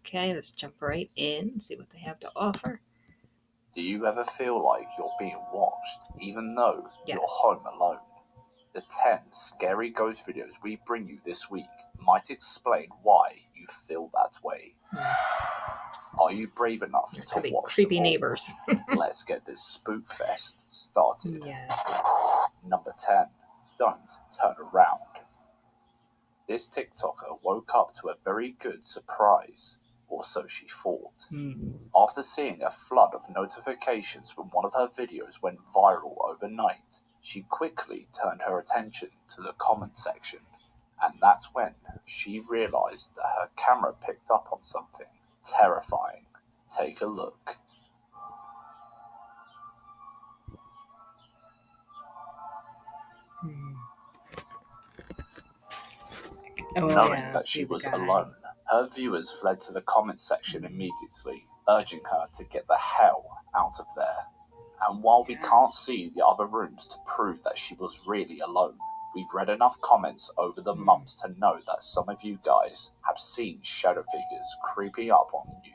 Okay, let's jump right in and see what they have to offer. Do you ever feel like you're being watched, even though you're Yes. home alone? The 10 scary ghost videos we bring you this week might explain why you feel that way. Are you brave enough There to could be watch creepy them all? neighbors. Let's get this spook fest started. Yes. Number 10. Don't turn around. This TikToker woke up to a very good surprise, or so she thought. After seeing a flood of notifications when one of her videos went viral overnight, she quickly turned her attention to the comment section. And that's when she realized that her camera picked up on something terrifying. Take a look. Knowing that she was alone, her viewers fled to the comments section immediately, urging her to get the hell out of there. And while we can't see the other rooms to prove that she was really alone, we've read enough comments over the months to know that some of you guys have seen shadow figures creeping up on you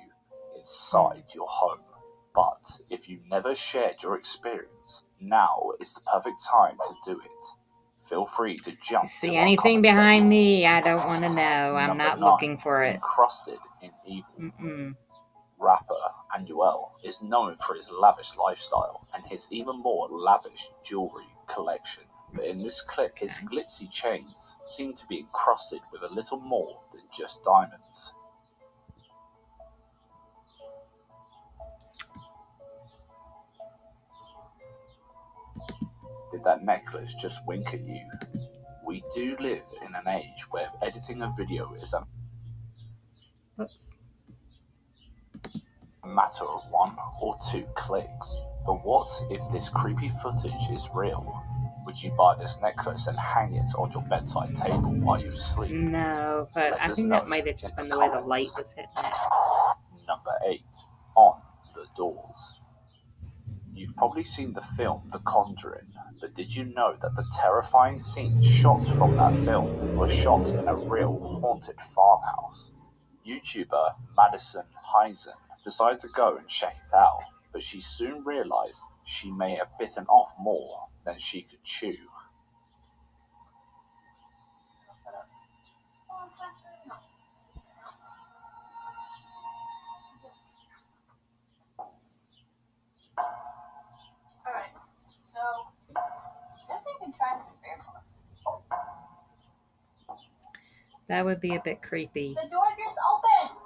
inside your home. But if you never shared your experience, now is the perfect time to do it. Feel free to jump See to anything behind me? I don't want to know. I'm not looking for it. Encrusted in evil. Rapper Anuel is known for his lavish lifestyle and his even more lavish jewelry collection. But in this clip, his glitzy chains seem to be encrusted with a little more than just diamonds. Did that necklace just wink at you? We do live in an age where editing a video is a matter of 1 or 2 clicks. But what if this creepy footage is real? Would you buy this necklace and hang it on your bedside table while you sleep? No, but I think that might have just been the way the light was hitting it. Number 8. On the doors. You've probably seen the film The Conjuring, but did you know that the terrifying scenes shot from that film were shot in a real haunted farmhouse? YouTuber Madison Heisen decided to go and check it out, but she soon realized she may have bitten off more than she could chew. Alright, so I guess we can try the spare box. That would be a bit creepy. The door just opened!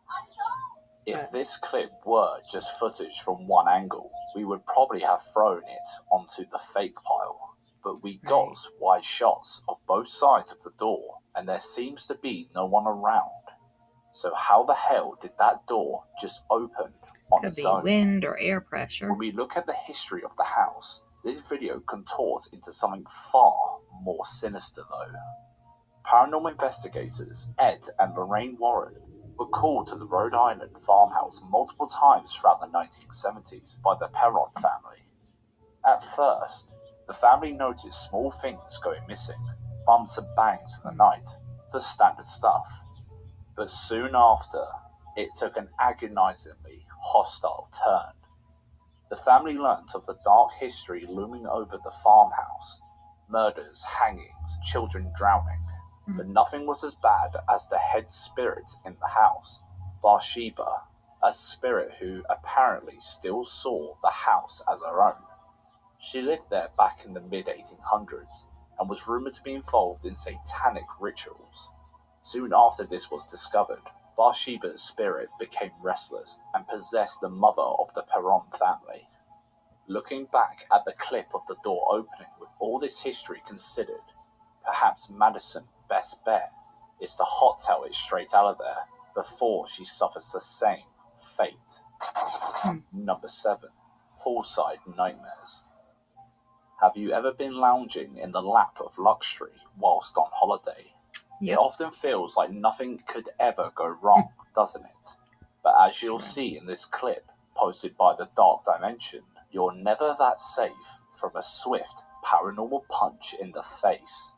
On its own! If this clip were just footage from one angle, we would probably have thrown it onto the fake pile. But we got wide shots of both sides of the door, and there seems to be no one around. So how the hell did that door just open on its own? Could be wind or air pressure. When we look at the history of the house, this video contours into something far more sinister though. Paranormal investigators Ed and Lorraine Warren were called to the Rhode Island farmhouse multiple times throughout the 1970s by the Perron family. At first, the family noticed small things going missing, bumps and bangs in the night, the standard stuff. But soon after, it took an agonizingly hostile turn. The family learnt of the dark history looming over the farmhouse: murders, hangings, children drowning. But nothing was as bad as the head spirit in the house, Bathsheba, a spirit who apparently still saw the house as her own. She lived there back in the mid-1800s and was rumoured to be involved in satanic rituals. Soon after this was discovered, Bathsheba's spirit became restless and possessed the mother of the Perron family. Looking back at the clip of the door opening with all this history considered, perhaps Madison's best bet is to hot-tail it straight out of there before she suffers the same fate. Number 7. Poolside nightmares. Have you ever been lounging in the lap of luxury whilst on holiday? It often feels like nothing could ever go wrong, doesn't it? But as you'll see in this clip posted by the Dark Dimension, you're never that safe from a swift paranormal punch in the face.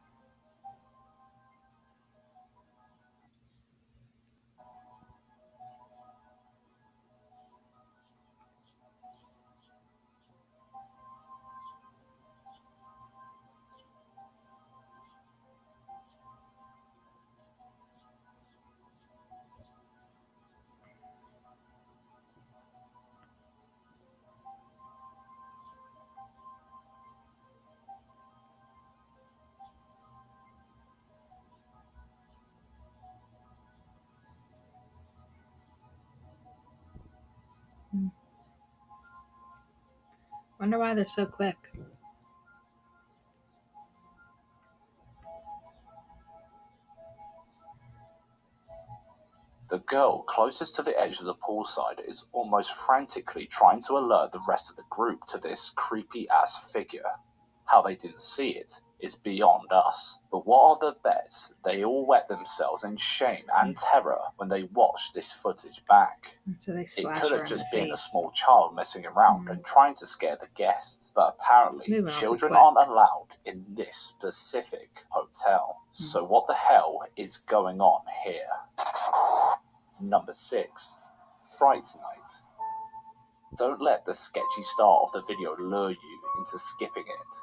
Wonder why they're so quick. The girl closest to the edge of the poolside is almost frantically trying to alert the rest of the group to this creepy-ass figure. How they didn't see it is beyond us. But what are the bets? They all wet themselves in shame and terror when they watched this footage back. So they It splash could her have in just the been a face. small child messing around and trying to scare the guests, but apparently It's moving awfully children quick. aren't allowed in this specific hotel. So what the hell is going on here? Number 6. Fright Night. Don't let the sketchy start of the video lure you into skipping it.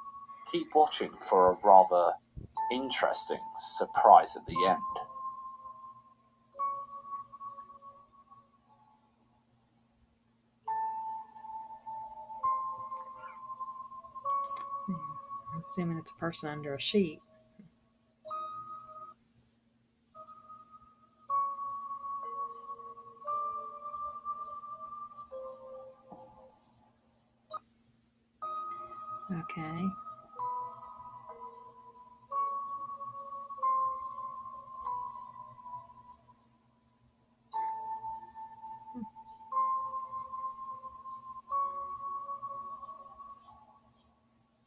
Keep watching for a rather interesting surprise at the end. I'm assuming it's a person under a sheet. Okay.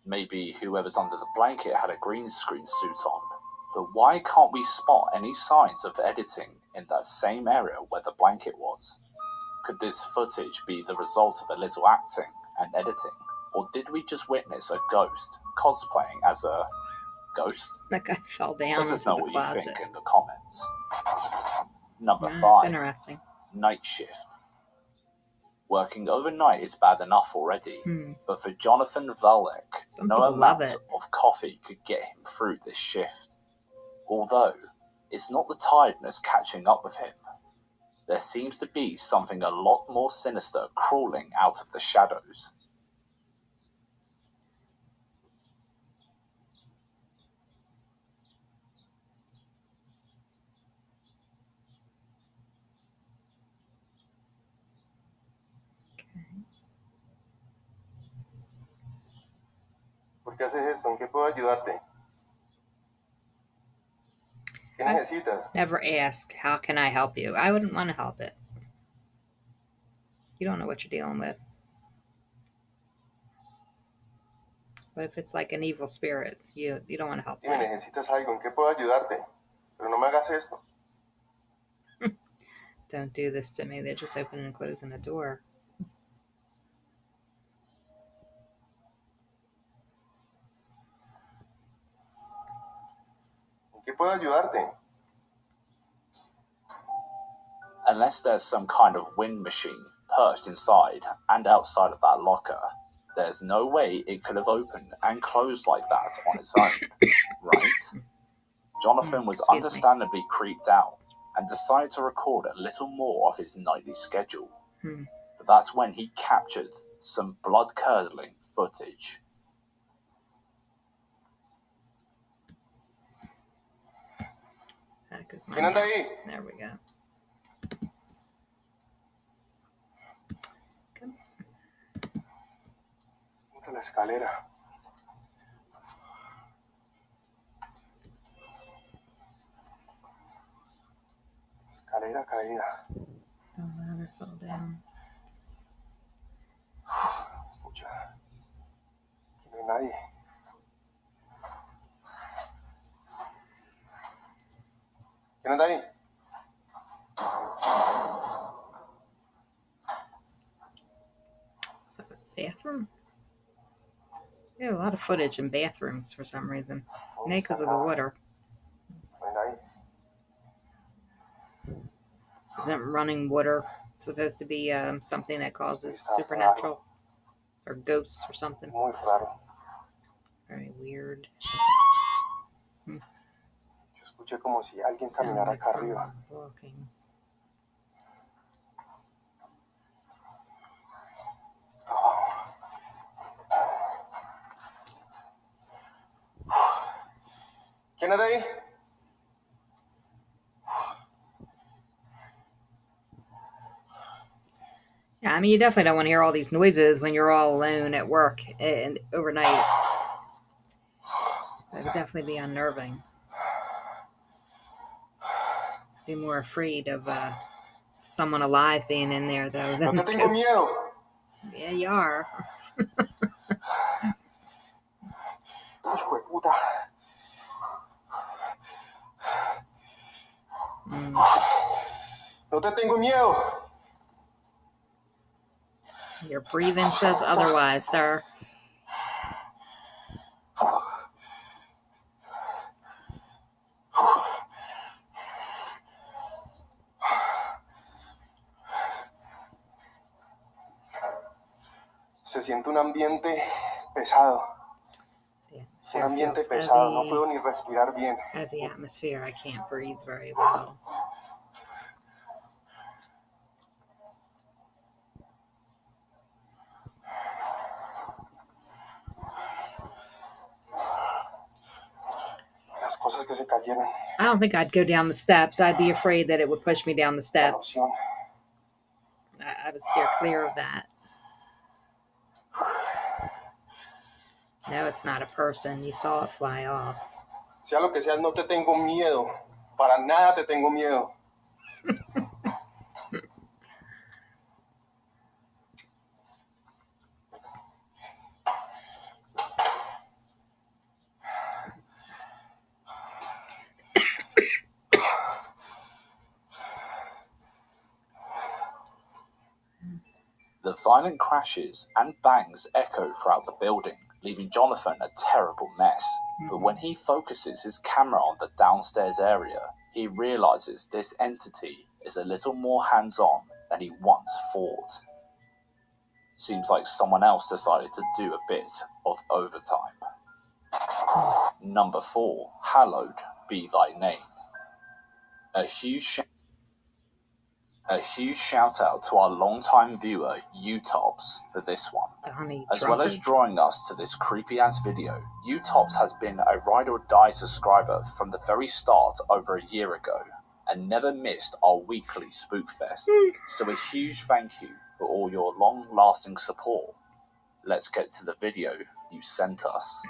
Maybe whoever's under the blanket had a green screen suit on. But why can't we spot any signs of editing in that same area where the blanket was? Could this footage be the result of a little acting and editing? Or did we just witness a ghost cosplaying as a ghost? That guy fell down Let us into know the what closet. you think in the comments. Number That's 5. interesting. Night shift. Working overnight is bad enough already, but for Jonathan Valek, Some no people love amount it. of coffee could get him through this shift. Although, it's not the tiredness catching up with him. There seems to be something a lot more sinister crawling out of the shadows. ¿Por qué haces esto? ¿En qué puedo ayudarte? ¿Qué necesitas? Never ask, how can I help you? I wouldn't want to help it. You don't know what you're dealing with. What if it's like an evil spirit? You don't want to help Dime, that. ¿necesitas algo? ¿En qué puedo ayudarte? Pero no me hagas esto. Don't do this to me. They're just opening and closing the door. ¿En qué puedo ayudarte? Unless there's some kind of wind machine perched inside and outside of that locker, there's no way it could have opened and closed like that on its own, right? Jonathan was Excuse me. understandably creeped out and decided to record a little more of his nightly schedule. But that's when he captured some blood-curdling footage. ¿Quién anda ahí? There we go. Monta la escalera. Escalera caída. The ladder fell down. Pucha. Aquí no hay nadie. ¿Quién anda ahí? Is that a bathroom? We have a lot of footage in bathrooms for some reason. Maybe because of the water. No hay nadie. Isn't running water supposed to be something that causes supernatural or ghosts or something? Muy raro. Very weird. Yo escuché como si alguien Sound caminara like acá arriba. someone walking. ¿Quién anda ahí? Yeah, I mean, you definitely don't want to hear all these noises when you're all alone at work and overnight. That would definitely be unnerving. Be more afraid of someone alive being in there, though, No than te tengo ghosts. miedo. Yeah, you are. Hijo de puta. No te tengo miedo. Your breathing says otherwise, sir. Se siente un ambiente pesado. The Un atmosphere ambiente feels pesado. No heavy. puedo ni respirar bien. Heavy atmosphere. I can't breathe very well. Las cosas que se cayeron. I don't think I'd go down the steps. I'd be afraid that it would push me down the La steps. noción. I would steer clear of that. No, it's not a person. You saw it fly off. Sea lo que sea, no te tengo miedo. Para nada te tengo miedo. The violent crashes and bangs echo throughout the building, leaving Jonathan a terrible mess. But when he focuses his camera on the downstairs area, he realizes this entity is a little more hands-on than he once thought. Seems like someone else decided to do a bit of overtime. Number 4. Hallowed be thy name. A huge shout out to our longtime viewer, Utops, for this one. Donnie As well as Drunkard. drawing us to this creepy ass video, Utops has been a ride or die subscriber from the very start over a year ago and never missed our weekly Spookfest. So a huge thank you for all your long lasting support. Let's get to the video you sent us.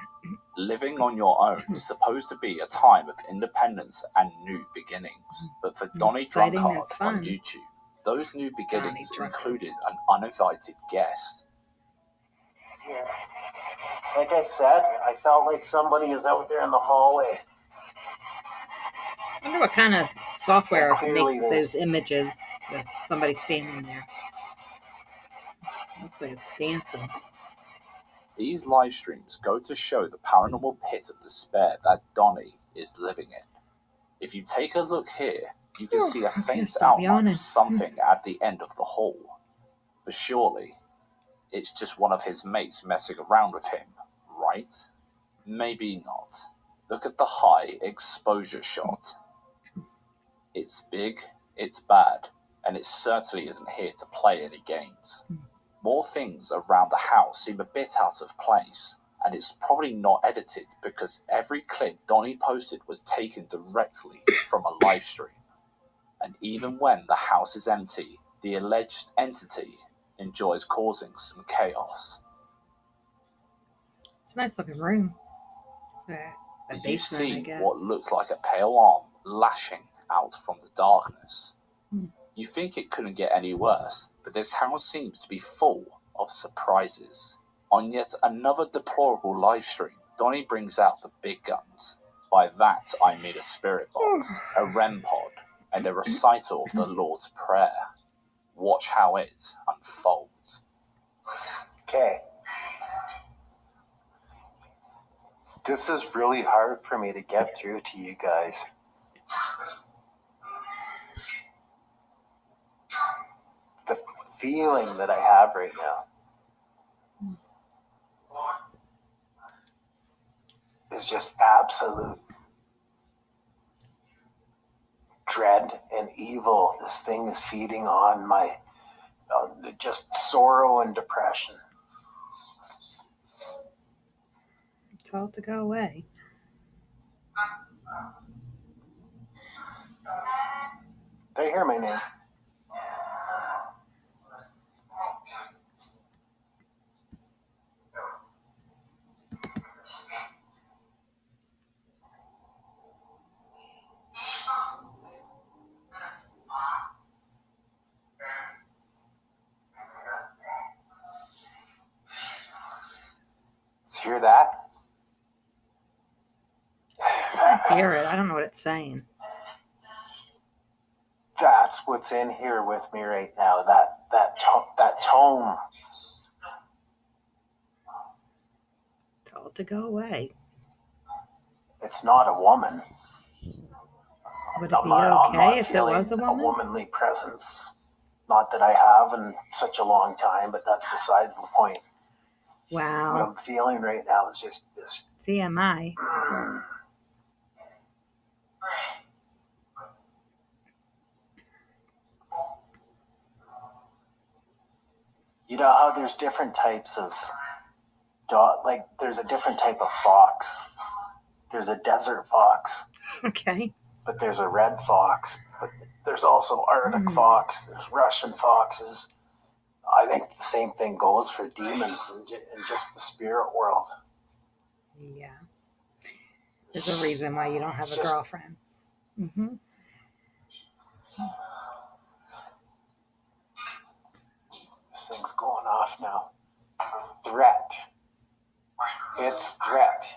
Living on your own is supposed to be a time of independence and new beginnings, but for Donnie Exciting and Drunkard on fun. YouTube, those new beginnings Donnie Drunkard. included an uninvited guest. Yeah. Like I said, I felt like somebody is out there in the hallway. I wonder what kind of software Clearly makes there- those images of somebody standing there. Looks like it's dancing. These live streams go to show the paranormal pit of despair that Donnie is living in. If you take a look here, you can see a faint stop outline yawning. of something at the end of the hall. But surely, it's just one of his mates messing around with him, right? Maybe not. Look at the high exposure shot. It's big, it's bad, and it certainly isn't here to play any games. More things around the house seem a bit out of place, and it's probably not edited because every clip Donnie posted was taken directly from a live stream. And even when the house is empty, the alleged entity enjoys causing some chaos. It's a nice looking room. A Did you basement, I see guess. what looked like a pale arm lashing out from the darkness? You think it couldn't get any worse, but this house seems to be full of surprises. On yet another deplorable live stream, Donnie brings out the big guns. By that I mean a spirit box, a REM pod, and a recital of the Lord's Prayer. Watch how it unfolds. Okay. This is really hard for me to get through to you guys. The feeling that I have right now is just absolute dread and evil. This thing is feeding on my just sorrow and depression. Tell it to go away. They hear my name. Hear that? I hear it. I don't know what it's saying. That's what's in here with me right now. That tone. Tell it to go away. It's not a woman. Would it be I'm not okay if it feeling was a woman? womanly presence. Not that I have in such a long time, but that's besides the point. What Wow. I'm feeling right now is just this. TMI. You know how there's different types of dog, like there's a different type of fox. There's a desert fox, Okay. but there's a red fox, but there's also Arctic fox, there's Russian foxes. I think the same thing goes for demons and just the spirit world. Yeah. There's a reason why you don't have a girlfriend. Mm-hmm. This thing's going off now. Threat. It's threat.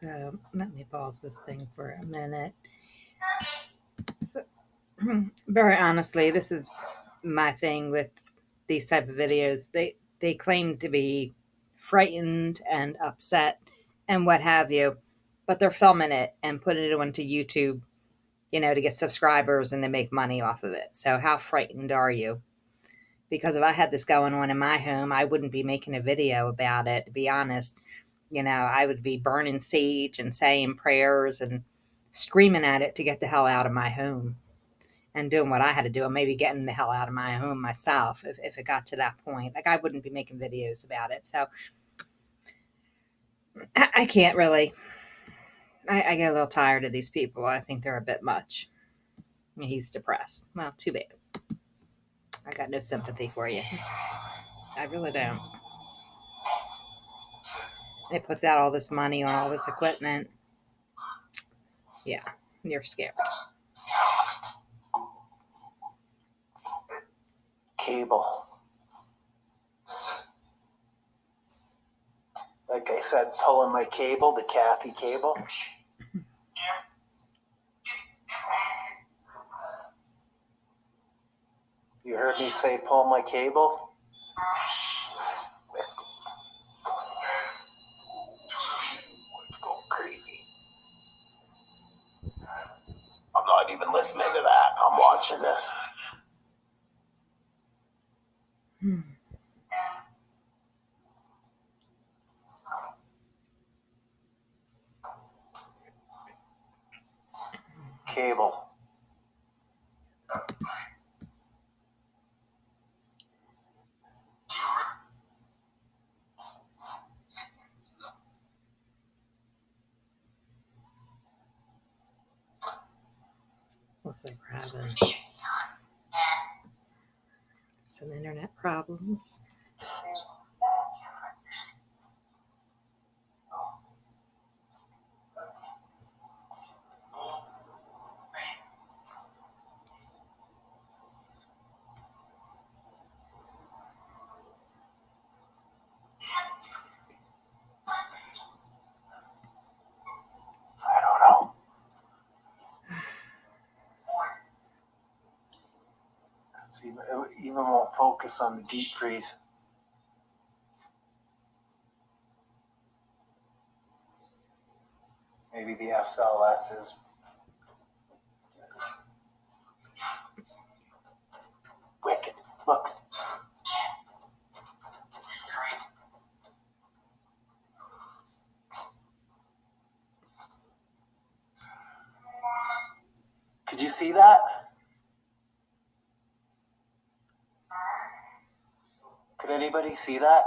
So let me pause this thing for a minute. So, very honestly, this is my thing with these type of videos. They claim to be frightened and upset and what have you, but they're filming it and putting it onto YouTube, to get subscribers and to make money off of it. So how frightened are you? Because if I had this going on in my home, I wouldn't be making a video about it, to be honest. I would be burning sage and saying prayers and screaming at it to get the hell out of my home and doing what I had to do, and maybe getting the hell out of my home myself if it got to that point. Like, I wouldn't be making videos about it. So I can't really. I get a little tired of these people. I think they're a bit much. He's depressed. Well, too bad. I got no sympathy for you. I really don't. It puts out all this money on all this equipment. Yeah, you're scared. Cable. Like I said, pulling my cable, the Kathy cable. You heard me say pull my cable? It's going crazy. I'm not even listening to that. I'm watching this. Cable. Looks like we're having some internet problems. I don't know. It even won't focus on the deep freeze. Maybe the SLS is. Wicked. Look. Could you see that? Could anybody see that?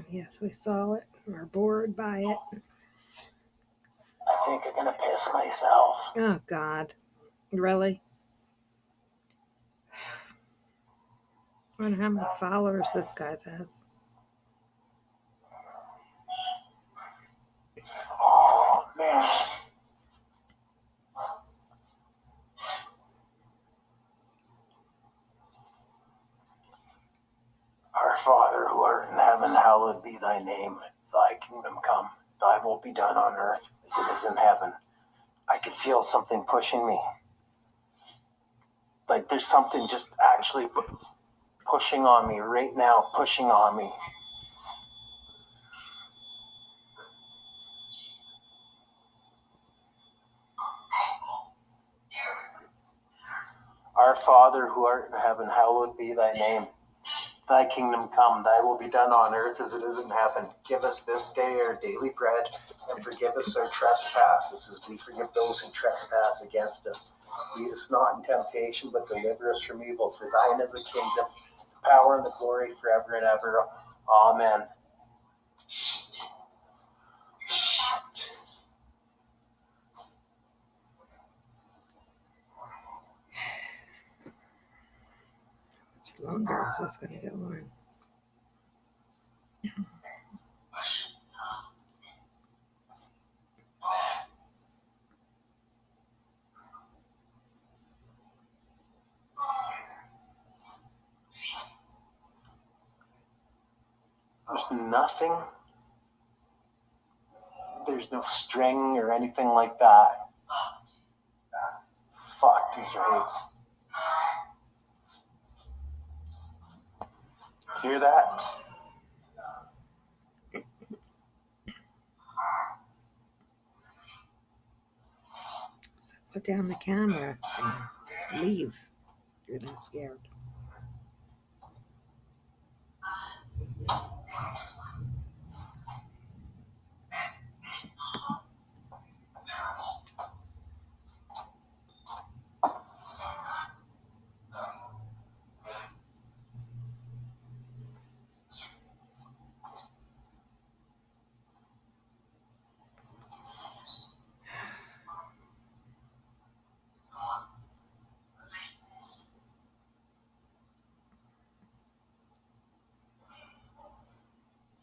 Yes, we saw it. We're bored by it. I think I'm gonna piss myself. Oh, God. Really? I wonder how many followers this guy has. Oh, man. Our Father who art in heaven, hallowed be thy name. Thy kingdom come. Thy will be done on earth as it is in heaven. I could feel something pushing me. Like there's something just actually pushing on me right now, pushing on me. Our Father who art in heaven, hallowed be thy name. Thy kingdom come, thy will be done on earth as it is in heaven. Give us this day our daily bread, and forgive us our trespasses as we forgive those who trespass against us. Lead us not in temptation, but deliver us from evil. For thine is the kingdom, the power, and the glory forever and ever. Amen. Shit. It's longer. Is this going to go on? There's nothing. There's no string or anything like that. Fuck, he's right. Hear that? So put down the camera and leave. You're that scared.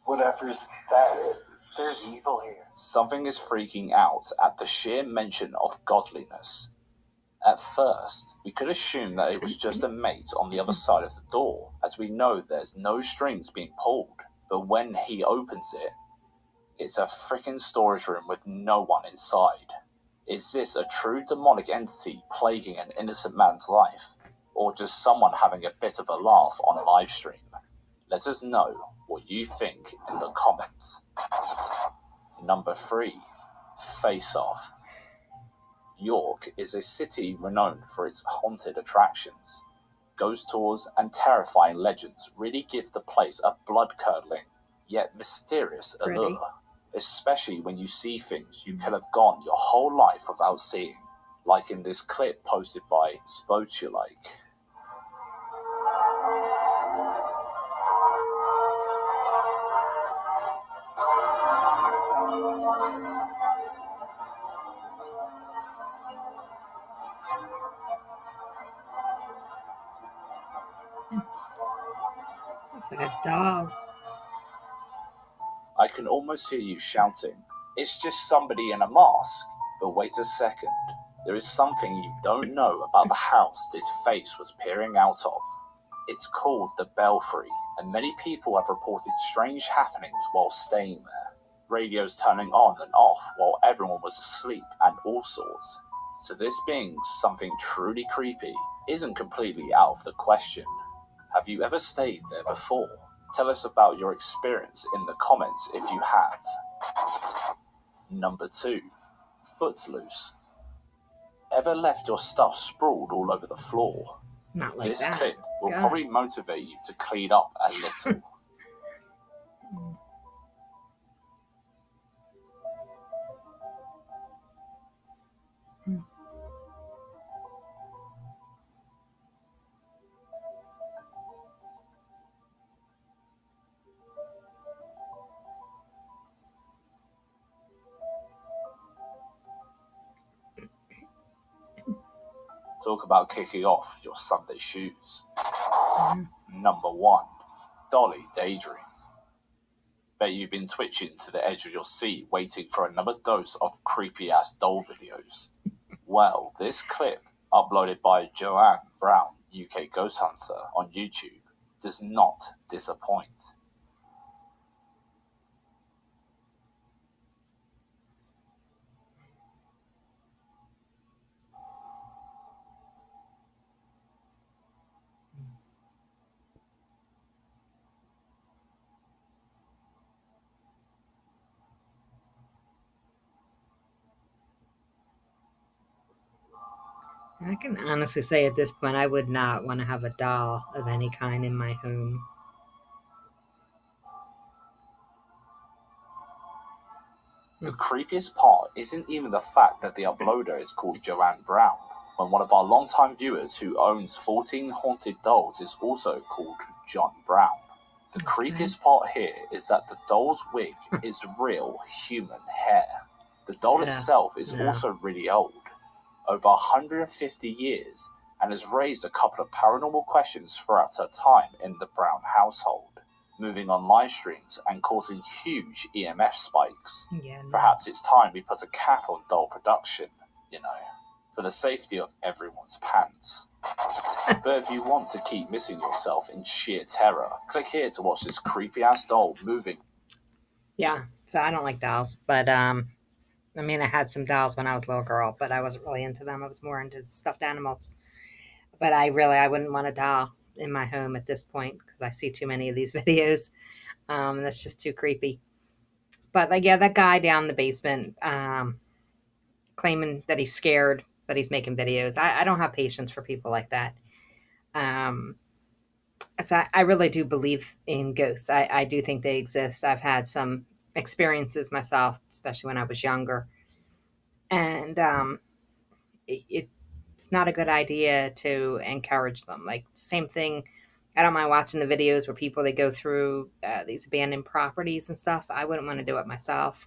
Whatever's that, there's evil here. Something is freaking out at the sheer mention of godliness. At first, we could assume that it was just a mate on the other side of the door, as we know there's no strings being pulled. But when he opens it, it's a freaking storage room with no one inside. Is this a true demonic entity plaguing an innocent man's life, or just someone having a bit of a laugh on livestream? Let us know what you think in the comments. Number 3. Face Off. York is a city renowned for its haunted attractions. Ghost tours and terrifying legends really give the place a blood-curdling, yet mysterious allure, especially when you see things you could have gone your whole life without seeing, like in this clip posted by Spochulike. It's like a dog. I can almost hear you shouting, "It's just somebody in a mask." But wait a second, there is something you don't know about the house this face was peering out of. It's called the Belfry, and many people have reported strange happenings while staying there. Radios turning on and off while everyone was asleep and all sorts. So this being something truly creepy isn't completely out of the question. Have you ever stayed there before? Tell us about your experience in the comments if you have. Number 2. Footloose. Ever left your stuff sprawled all over the floor? Not like This that. clip will God. probably motivate you to clean up a little. Talk about kicking off your Sunday shoes. Mhm. Number 1. Dolly Daydream. Bet you've been twitching to the edge of your seat waiting for another dose of creepy-ass doll videos. Well, this clip, uploaded by Joanne Brown, UK Ghost Hunter, on YouTube, does not disappoint. I can honestly say at this point, I would not want to have a doll of any kind in my home. The creepiest part isn't even the fact that the uploader is called Joanne Brown, when one of our longtime viewers who owns 14 haunted dolls is also called John Brown. The creepiest part here is that the doll's wig is real human hair. The doll Yeah. itself is Yeah. also really old, over 150 years, and has raised a couple of paranormal questions throughout her time in the Brown household, moving on live streams and causing huge EMF spikes. Yeah, no. Perhaps it's time we put a cap on doll production, for the safety of everyone's pants. But if you want to keep missing yourself in sheer terror, click here to watch this creepy-ass doll moving. Yeah, so I don't like dolls, but I had some dolls when I was a little girl, but I wasn't really into them. I was more into stuffed animals. But I wouldn't want a doll in my home at this point because I see too many of these videos. And that's just too creepy. But that guy down in the basement claiming that he's scared, but he's making videos. I don't have patience for people like that. So I really do believe in ghosts. I do think they exist. I've had some experiences myself, especially when I was younger. And it's not a good idea to encourage them. Like, same thing. I don't mind watching the videos where they go through these abandoned properties and stuff. I wouldn't want to do it myself.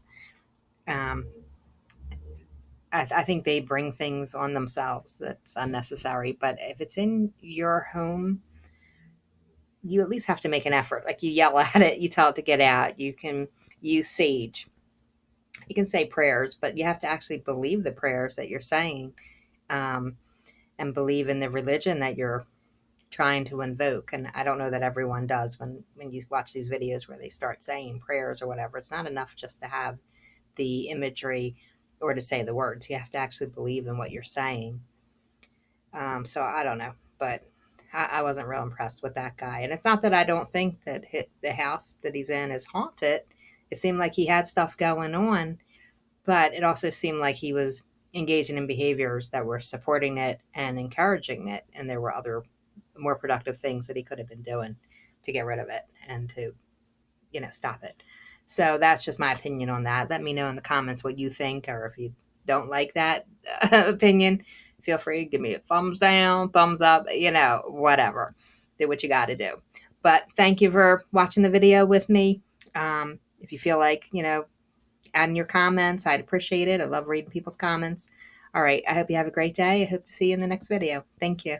I think they bring things on themselves that's unnecessary. But if it's in your home, you at least have to make an effort. Like, you yell at it, you tell it to get out. You can use sage. You can say prayers, but you have to actually believe the prayers that you're saying, and believe in the religion that you're trying to invoke. And I don't know that everyone does when you watch these videos where they start saying prayers or whatever. It's not enough just to have the imagery or to say the words. You have to actually believe in what you're saying. So I don't know, but I wasn't real impressed with that guy. And it's not that I don't think that the house that he's in is haunted. It seemed like he had stuff going on, but it also seemed like he was engaging in behaviors that were supporting it and encouraging it. And there were other more productive things that he could have been doing to get rid of it and to, stop it. So that's just my opinion on that. Let me know in the comments what you think, or if you don't like that opinion, feel free to give me a thumbs down, thumbs up, whatever. Do what you got to do. But thank you for watching the video with me. If you feel like, adding your comments, I'd appreciate it. I love reading people's comments. All right. I hope you have a great day. I hope to see you in the next video. Thank you.